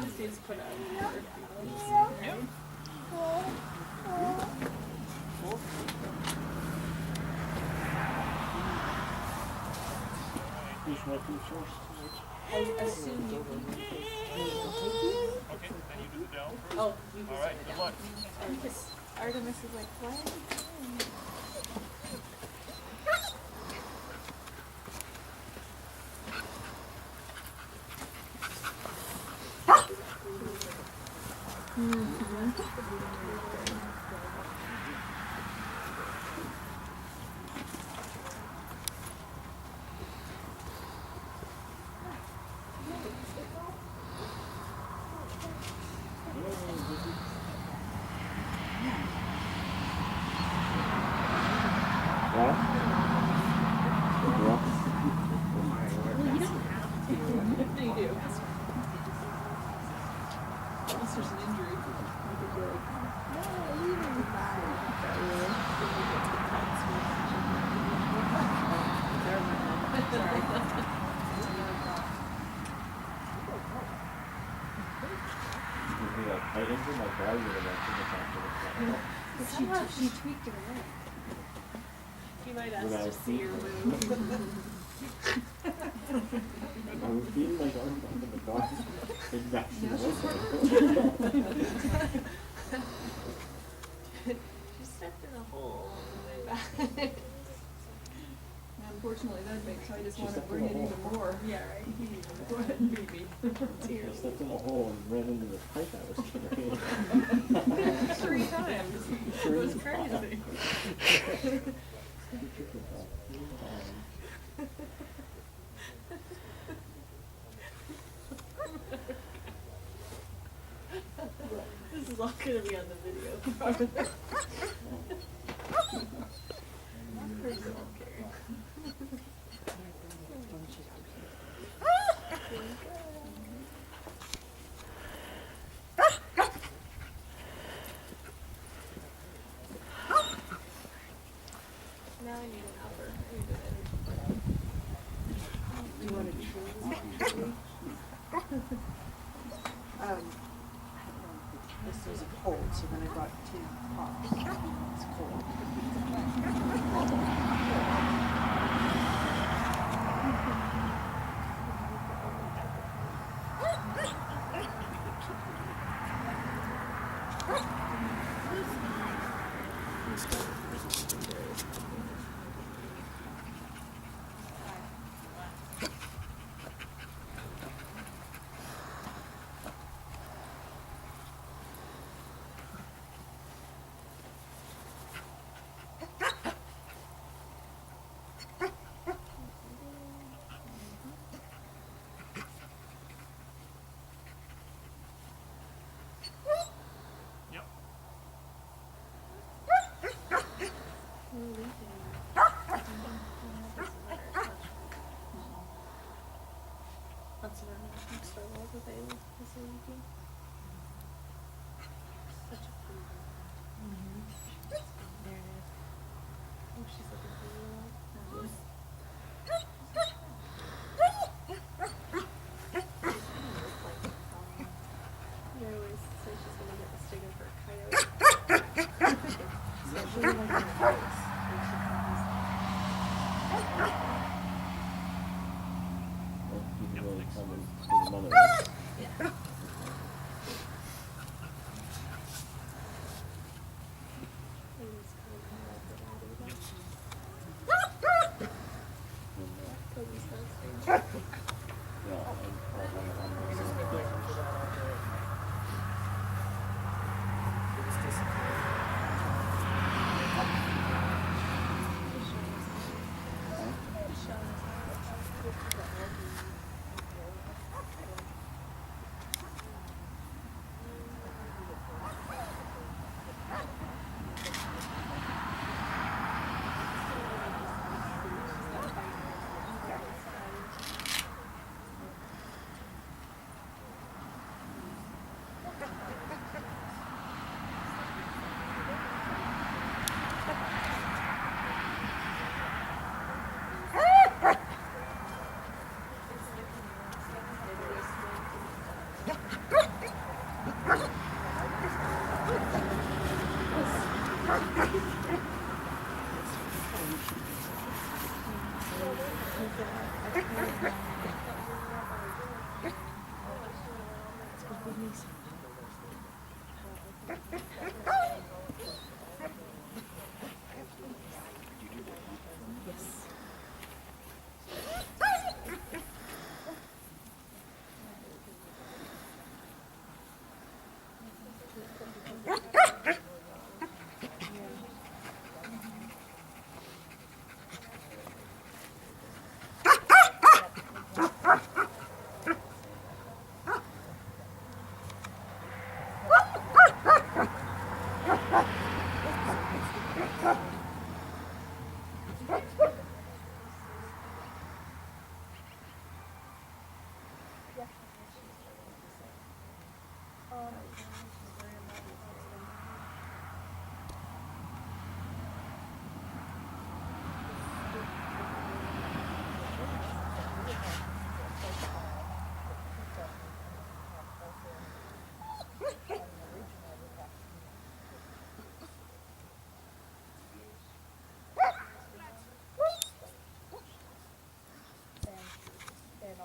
just needs to put out. Yep. Who's working first? I assume you can. Okay, then you do the down first. Oh, you can. All right, good luck. Artemis is like, why are you doing that? You do. Unless there's an injury. I injured my value when I took it She tweaked her leg. You might ask to see your move. I was beating my arm up in the car. Exactly. She stepped in a hole on the way back. Unfortunately, that makes I just want to bring it even more. Yeah, right. Go ahead and beat me. I stepped in a hole and ran into the pipe I was carrying. 3 times. It was crazy. This is all gonna be on the video. Now I need an upper. I need an You want to be this was a cold, so then I got 2 pops. It's cold. Yep. That's what I'm so well with Ayla. This is Yuki. Such a pretty girl. There it is. Oh, she's looking for you. You always say she's gonna get the stinger for a coyote. It's really like her face. Well, you can really come and see the mother. Yeah.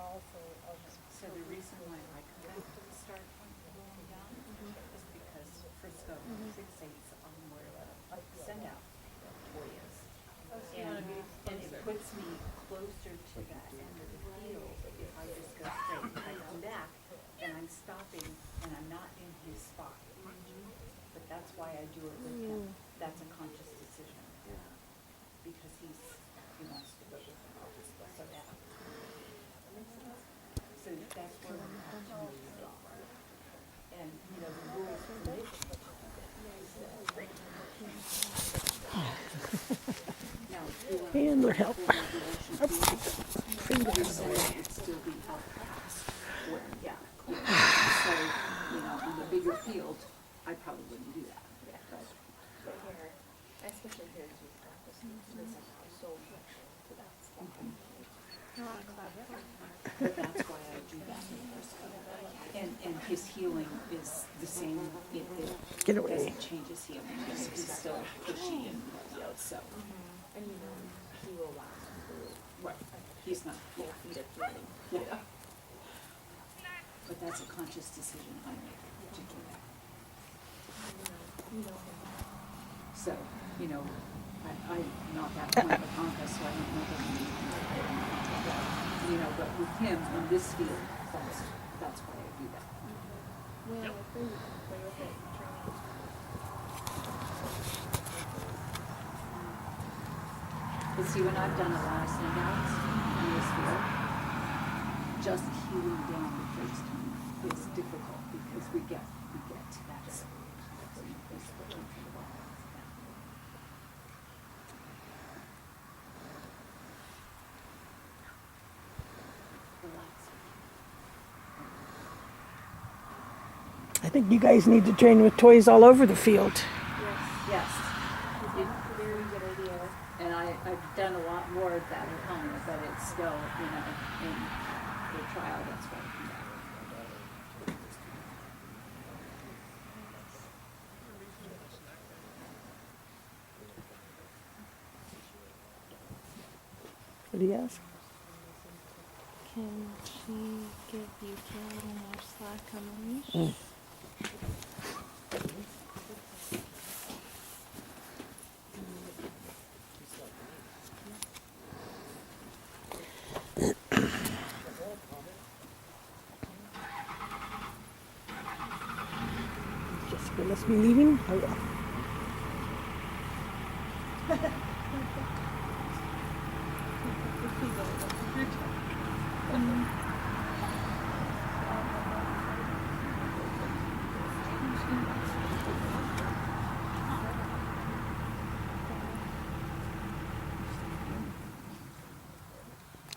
So the reason why I couldn't start going down is because Frisco fixates on where the send out toy is. And it puts me closer to that end of the field if I just go straight. If I come back, then I'm stopping and I'm not in his spot. But that's why I do it with him. That's a conscious decision. Because he wants to go so bad. So that's where we have to move it. And, you know, the rules permit it. Now, Handler help. fingers would still be out past where, yeah. So, you know, in the bigger field, I probably wouldn't do that. But here, especially here, as we practice, this is so much to that spot. But that's why I do that in Frisco. And his healing is the same, it Get away. doesn't change his healing, he's still pushy and, you know, so. And you know, he will last through Right, he's not, full feet of healing. yeah. But that's a conscious decision I make to do that. You know him. So, you know, I'm not that point of contact, so I don't know that you know, but with him in this field, that's why I do that. Well, I think you can play with it and train it. But see, when I've done a lot of send-outs in this field, just healing down the first time is difficult because we get to that stage. I think you guys need to train with toys all over the field. Yes, Very good idea. and I've done a lot more of that at home, but it's still, you know, in the trial, that's why I come back. What do you ask? Can she give Yuki a little more slack on the leash? Jessica must be leaving. Oh, yeah.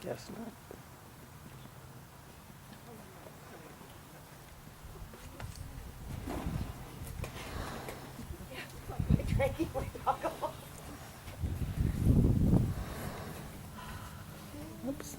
Guess not. Oops.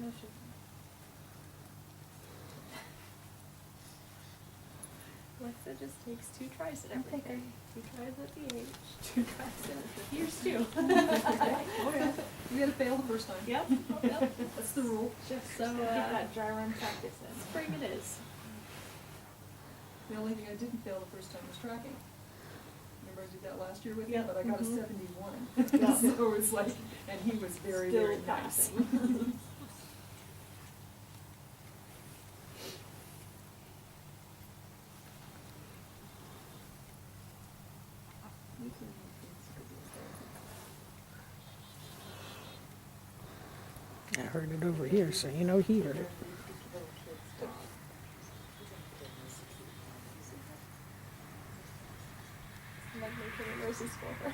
No, she. Alexa just takes 2 tries at everything. 2 tries at the H, 2 tries at yours too. Oh, yeah. You gotta fail the first time. Yep, yep. That's the rule. Just so, Get that dry run practice in. spring it is. The only thing I didn't fail the first time was tracking. Remember I did that last year with you, Yeah. but I got a Mhm. 71. Yeah. So it was like, and he was very, Still very nice. passing. I heard it over here, so you know he heard it. Like making it roses for her.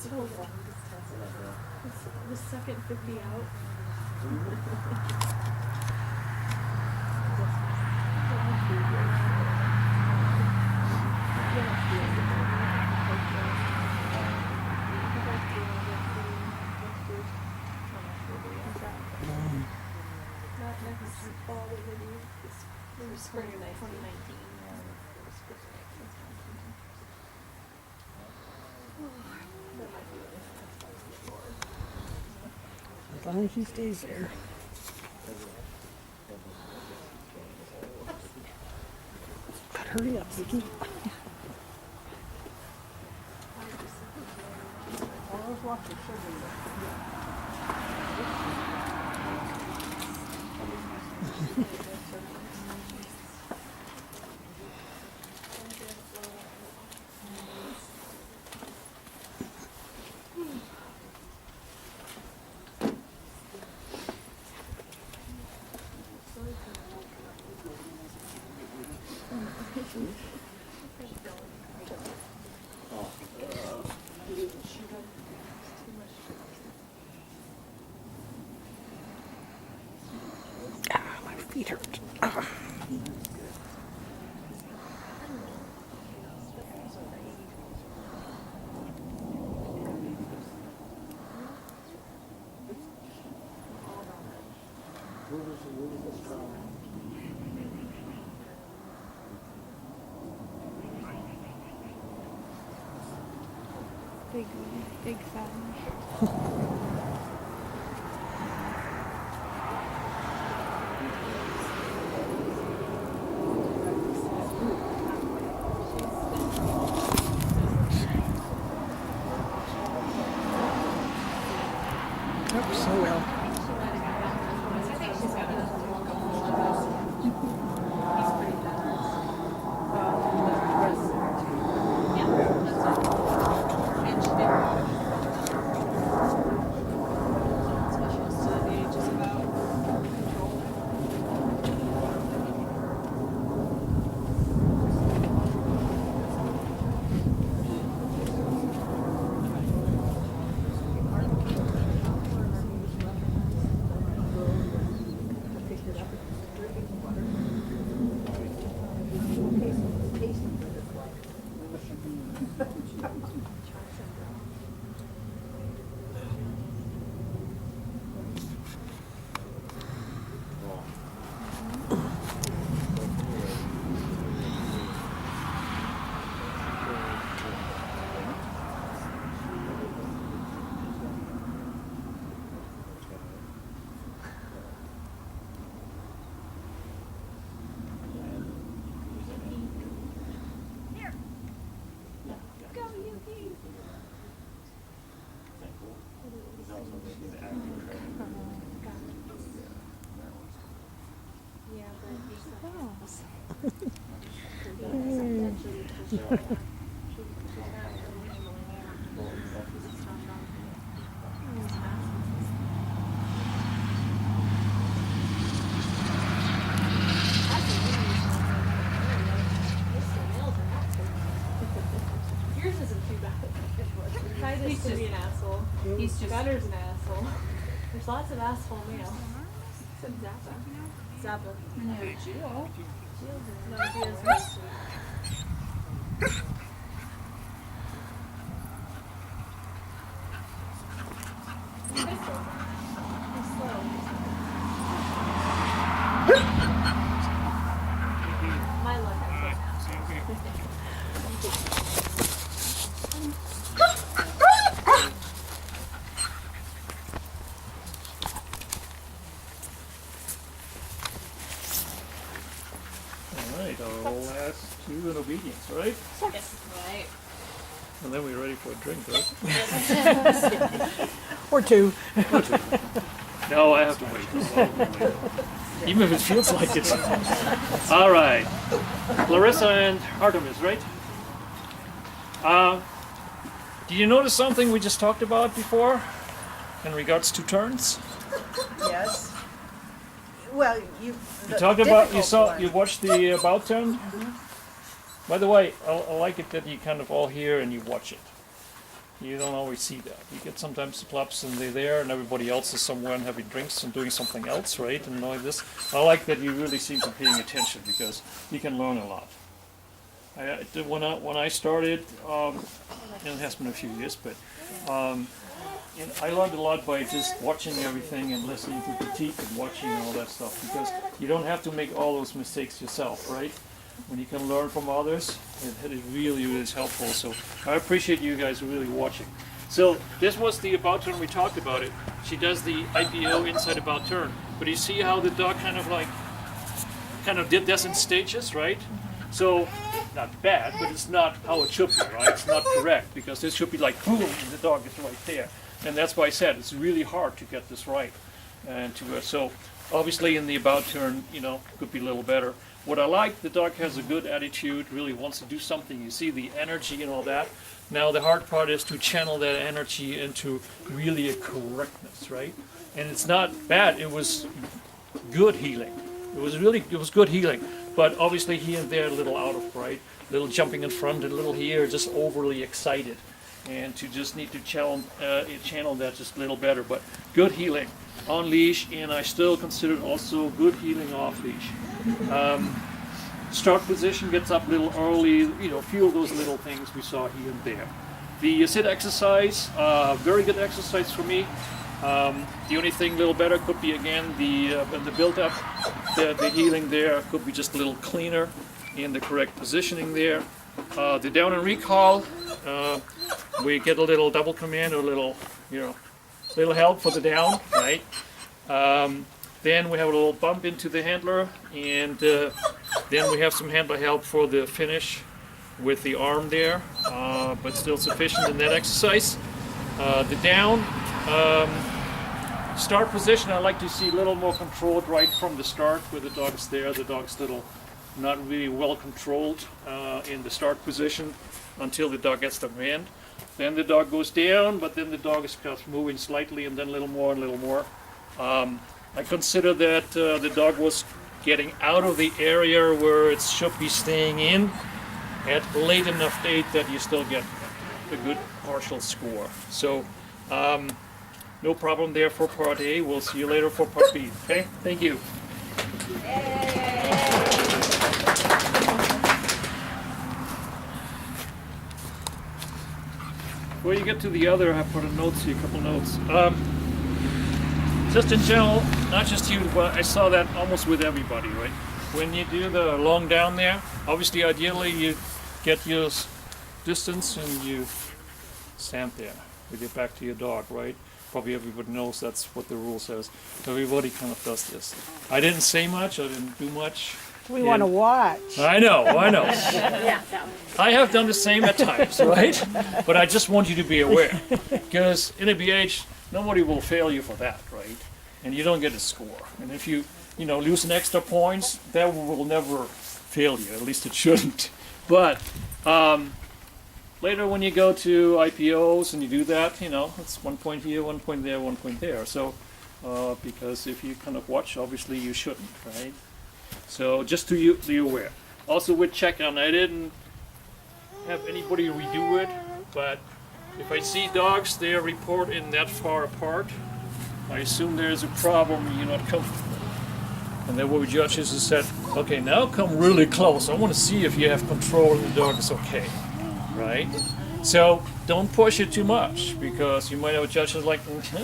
So long. The second 50 out. Not next fall, but maybe this spring of 2019. As long as he stays there. God, hurry up, Vicki. Ah, my feet hurt. Ah. Big fan. Oh, so well. Go, Yuki! Yeah, yours isn't too bad. Titus to be an asshole. He's just. Gunner's an asshole. There's lots of asphalt mail. Except Zappa. Zappa. No, Jill. No, Gia's very sweet. He's slow. My luck, I All right, our last two in obedience, right? Right. And then we're ready for a drink, right? Or two. No, I have to wait. Even if it feels like it. All right. Clarissa and Artemis, right? Did you notice something we just talked about before in regards to turns? Yes. Well, you. You talked about, you watched the about turn? By the way, I like it that you kind of all hear and you watch it. You don't always see that. You get sometimes the clubs and they're there and everybody else is somewhere and having drinks and doing something else, right? And all this. I like that you really seem to be paying attention because you can learn a lot. When I started, and it has been a few years, but and I learned a lot by just watching everything and listening to critique and watching all that stuff because you don't have to make all those mistakes yourself, right? When you can learn from others, it really is helpful. So I appreciate you guys really watching. So this was the about turn, we talked about it. She does the IPO inside about turn. But you see how the dog kind of did this in stages, right? So, not bad, but it's not how it should be, right? It's not correct because this should be like boom, and the dog is right there. And that's why I said it's really hard to get this right. And so obviously in the about turn, could be a little better. What I like, the dog has a good attitude, really wants to do something. You see the energy and all that. Now the hard part is to channel that energy into really a correctness, right? And it's not bad, it was good healing. It was good healing. But obviously here and there a little out of right, a little jumping in front, a little here, just overly excited. And to just need to channel that just a little better. But good healing on leash, and I still consider it also good healing off leash. Start position gets up a little early, a few of those little things we saw here and there. The sit exercise, very good exercise for me. The only thing a little better could be again the build up, the healing there could be just a little cleaner in the correct positioning there. The down and recall, we get a little double command or a little, little help for the down, right? Then we have a little bump into the handler, and then we have some handler help for the finish with the arm there, but still sufficient in that exercise. The down, start position, I like to see a little more controlled right from the start where the dog's there. The dog's little not really well controlled in the start position until the dog gets the command. Then the dog goes down, but then the dog is just moving slightly and then a little more and a little more. I consider that the dog was getting out of the area where it should be staying in at late enough date that you still get a good partial score. So no problem there for part A. We'll see you later for part B. Okay, thank you. Before you get to the other, I put a notes here, a couple notes. Just in general, not just you, but I saw that almost with everybody, right? When you do the long down there, obviously ideally you get your distance and you stand there with your back to your dog, right? Probably everybody knows that's what the rule says. Everybody kind of does this. I didn't say much, I didn't do much. We want to watch. I know. I have done the same at times, right? But I just want you to be aware. Because in a BH, nobody will fail you for that, right? And you don't get a score. And if you lose an extra points, that will never fail you. At least it shouldn't. But later when you go to IPOs and you do that, it's 1 point here, 1 point there, 1 point there. So, because if you kind of watch, obviously you shouldn't, right? So just to be aware. Also with check-on, I didn't have anybody redo it, but if I see dogs, they are reporting that far apart. I assume there is a problem and you're not comfortable. And there were judges who said, okay, now come really close. I want to see if you have control and the dog is okay, right? So don't push it too much, because you might have a judge who's like,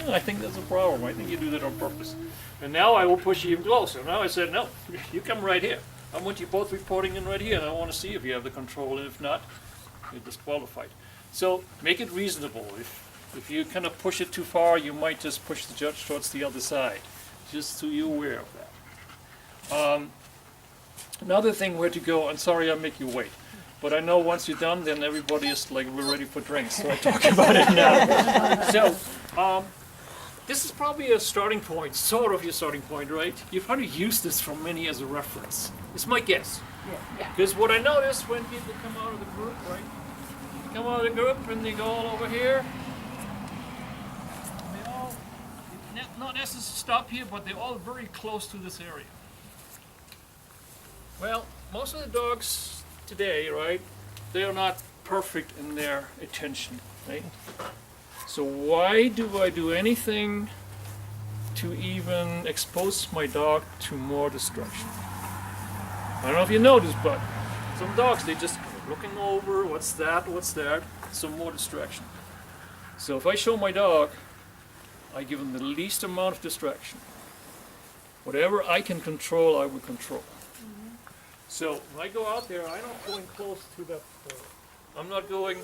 I think that's a problem. I think you do that on purpose. And now I will push you even closer. Now I said, no, you come right here. I want you both reporting in right here, and I want to see if you have the control, and if not, you're disqualified. So make it reasonable. If you kind of push it too far, you might just push the judge towards the other side, just so you're aware of that. Another thing where to go, and sorry I make you wait, but I know once you're done, then everybody is like, we're ready for drinks, so I talk about it now. So, this is probably a starting point, sort of your starting point, right? You've probably used this from many as a reference. It's my guess. Yeah. Because what I notice when people come out of the group, right? They come out of the group and they go all over here. They all, not necessarily stop here, but they're all very close to this area. Well, most of the dogs today, right, they are not perfect in their attention, right? So why do I do anything to even expose my dog to more destruction? I don't know if you noticed, but some dogs, they just looking over, what's that, some more distraction. So if I show my dog, I give him the least amount of distraction. Whatever I can control, I will control. So when I go out there, I'm not going close to that pole. I'm not going,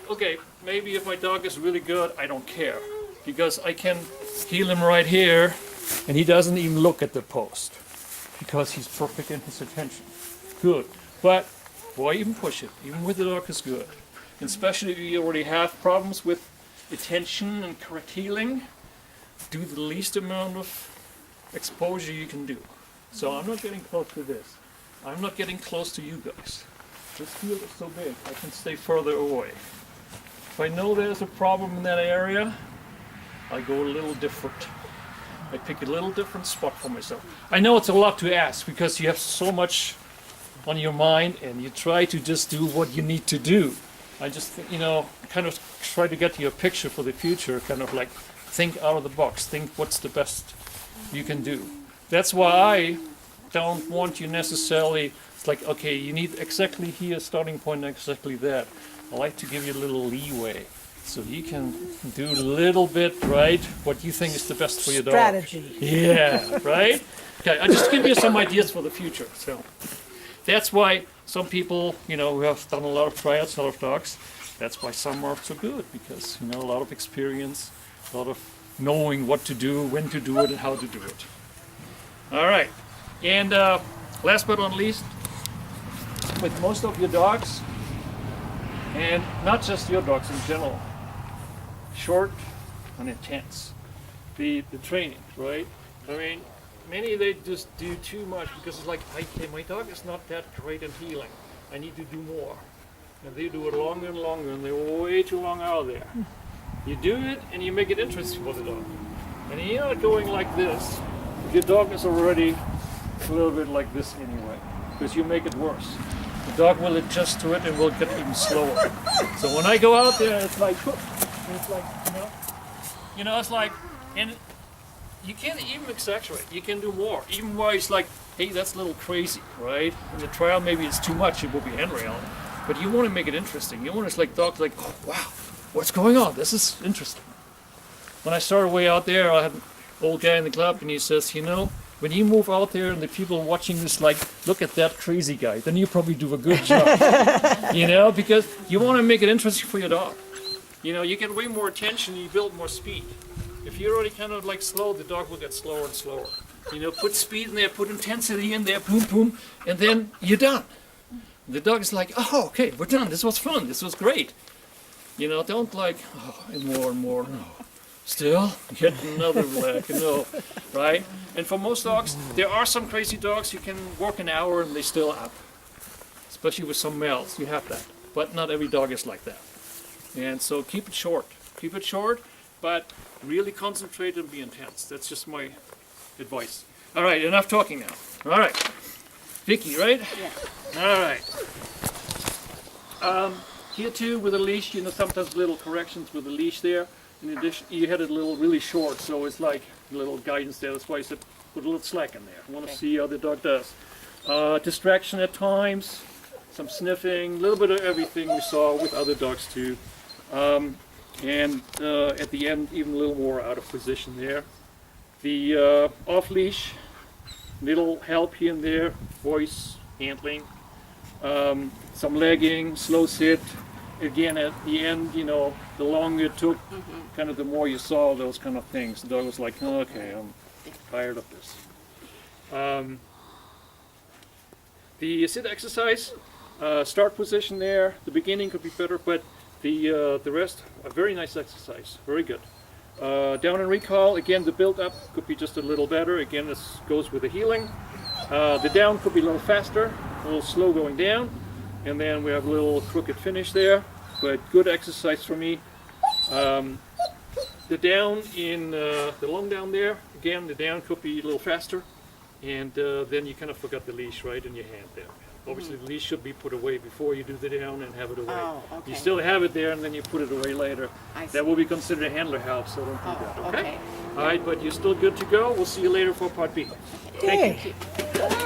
okay, maybe if my dog is really good, I don't care. Because I can heel him right here, and he doesn't even look at the post. Because he's perfect in his attention. Good. But why even push it? Even with the dog is good. And especially if you already have problems with attention and correct heeling, do the least amount of exposure you can do. So I'm not getting close to this. I'm not getting close to you guys. This field is so big, I can stay further away. If I know there's a problem in that area, I go a little different. I pick a little different spot for myself. I know it's a lot to ask because you have so much on your mind and you try to just do what you need to do. I just, kind of try to get you a picture for the future, kind of like think out of the box, think what's the best you can do. That's why I don't want you necessarily, it's like, okay, you need exactly here, starting point, exactly that. I like to give you a little leeway so you can do a little bit, right, what you think is the best for your dog. Strategy. Yeah, right? Okay, I just give you some ideas for the future. So that's why some people, who have done a lot of tryouts, a lot of dogs, that's why some are so good, because, a lot of experience, a lot of knowing what to do, when to do it, and how to do it. All right. And last but not least, with most of your dogs, and not just your dogs in general, short and intense. The training, right? I mean, many they just do too much because it's like, okay, my dog is not that great in healing. I need to do more. And they do it longer and longer, and they're way too long out there. You do it, and you make it interesting for the dog. And you're not going like this. Your dog is already a little bit like this anyway, because you make it worse. The dog will adjust to it and will get even slower. So when I go out there, it's like, it's like, it's like, and you can't even exaggerate. You can do more. Even while it's like, hey, that's a little crazy, right? In the trial, maybe it's too much. It will be handrail, but you want to make it interesting. You want to like dogs like, oh wow, what's going on? This is interesting. When I started way out there, I had an old guy in the club, and he says, when you move out there and the people watching this like, look at that crazy guy, then you probably do a good job. Because you want to make it interesting for your dog. You get way more attention, you build more speed. If you're already kind of like slow, the dog will get slower and slower. Put speed in there, put intensity in there, boom, boom, and then you're done. The dog is like, oh, okay, we're done. This was fun. This was great. Don't like, and more, no. Still, get another leg, right? And for most dogs, there are some crazy dogs, you can work an hour and they're still up. Especially with some males, you have that. But not every dog is like that. And so keep it short. Keep it short, but really concentrate and be intense. That's just my advice. All right, enough talking now. All right. Vicki, right? Yeah. All right. Here too, with a leash, sometimes little corrections with the leash there. in addition, you had it a little really short, so it's like a little guidance there. That's why I said put a little slack in there. I want to see how the dog does. Distraction at times, some sniffing, a little bit of everything we saw with other dogs too. And at the end, even a little more out of position there. The off-leash, little help here and there, voice, handling, some legging, slow sit. Again, at the end, you know, the longer it took, kind of the more you saw those kind of things. The dog was like, oh, okay, I'm tired of this. The sit exercise, start position there, the beginning could be better, but the rest, a very nice exercise, very good. Down and recall, again, the build up could be just a little better. Again, this goes with the healing. The down could be a little faster, a little slow going down, and then we have a little crooked finish there, but good exercise for me. The down in the long down there, again, the down could be a little faster, and then you kind of forgot the leash right in your hand there. Obviously, the leash should be put away before you do the down and have it away. Oh, okay. You still have it there, and then you put it away later. I see. That will be considered a handler help, so don't do that, okay? Okay. All right, but you're still good to go. We'll see you later for part B. Yay. Thank you.